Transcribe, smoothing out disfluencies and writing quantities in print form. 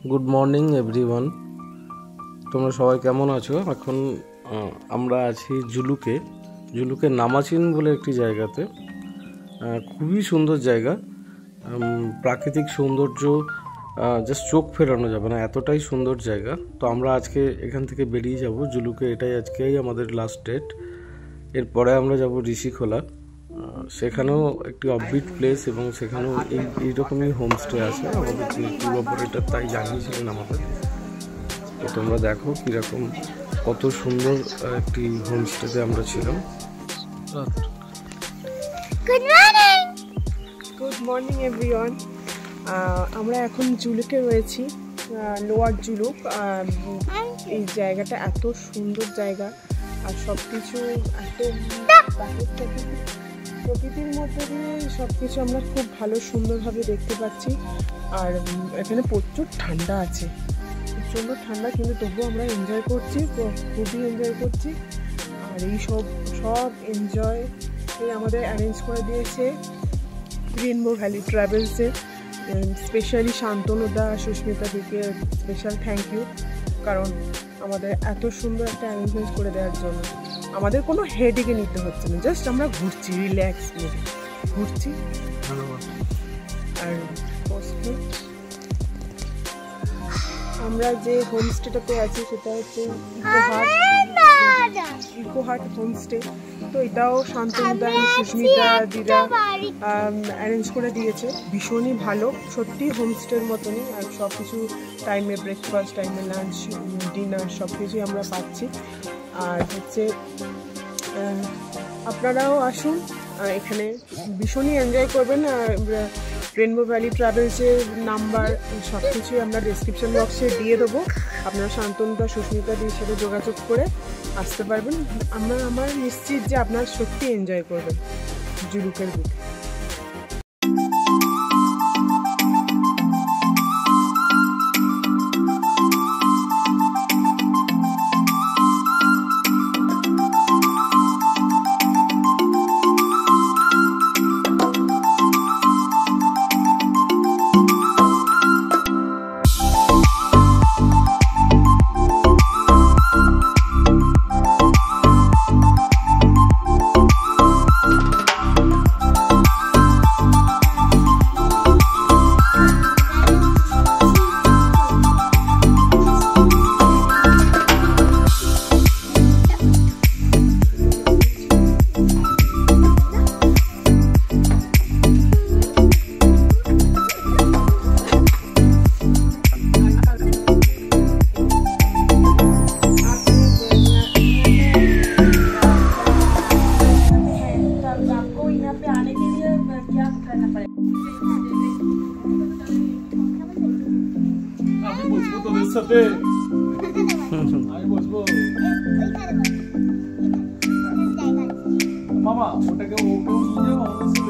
Good morning everyone, তোমরা সবাই কেমন আছো? এখন আমরা আছি জুলুকে নামাচিন বলে একটি জায়গাতে। খুবই সুন্দর জায়গা, প্রাকৃতিক সৌন্দর্য জাস্ট চোখ ফেরানো যাবে না, এতটাই সুন্দর জায়গা। তো আমরা আজকে এখান থেকে বেরিয়ে যাব জুলুকে, এটাই আজকেই আমাদের লাস্ট ডেট। এরপরে আমরা যাব ঋষিখোলা, সেখানেও একটি অফবিট প্লেস এবং সেখানেও এইরকমই হোমস্টে আছে। আমাদের যে ট্যুর অপারেটর তাই জানিয়েছিলেন আমাদের। তো তোমরা দেখো কীরকম, কত সুন্দর একটি হোমস্টেতে আমরা ছিলাম। Good morning everyone. আমরা এখন জুলুকে রয়েছি, লোয়ার জুলুক। এই জায়গাটা এত সুন্দর জায়গা, আর সব কিছু এত প্রকৃতির মধ্যে দিয়ে সব কিছু আমরা খুব ভালো সুন্দরভাবে দেখতে পাচ্ছি। আর এখানে প্রচুর ঠান্ডা আছে, প্রচণ্ড ঠান্ডা, কিন্তু তবুও আমরা এনজয় করছি, খুবই এনজয় করছি। আর এই সব এনজয় আমাদের অ্যারেঞ্জ করে দিয়েছে রেইনবো ভ্যালি ট্রাভেলসে। স্পেশালি শান্তনুদা, সুস্মিতা দিকে স্পেশাল থ্যাংক ইউ, কারণ আমাদের এত সুন্দর একটা অ্যারেঞ্জমেন্ট করে দেওয়ার জন্য। আমাদের কোনো হেডেকে নিতে হচ্ছে না, জাস্ট আমরা ঘুরছি, রিল্যাক্স ঘুরছি। আর আমরা যে হোমস্টেটাতে আছি সেটা হচ্ছে ইকোহার্ট হোমস্টে। তো এটাও শান্তনুদা, সুস্মিতা দিদা অ্যারেঞ্জ করে দিয়েছে, ভীষণই ভালো, সত্যি হোমস্টের মতনই। আর সব কিছু টাইমে ব্রেকফাস্ট, টাইমে লাঞ্চ, ডিনার সব কিছুই আমরা পাচ্ছি। আর হচ্ছে আপনারাও আসুন, এখানে ভীষণই এনজয় করবেন। রেইনবো ভ্যালি ট্রাভেলসের নাম্বার সব কিছুই আমরা ডেসক্রিপশন বক্সে দিয়ে দেবো, আপনারা শান্তনুদা, সুস্মিতাদির সাথে যোগাযোগ করে আসতে পারবেন। আমার নিশ্চিত যে আপনারা সত্যি এনজয় করবেন জুলুকের বুকে। মামা ওটাকে ওকেও নিয়ে যাবো।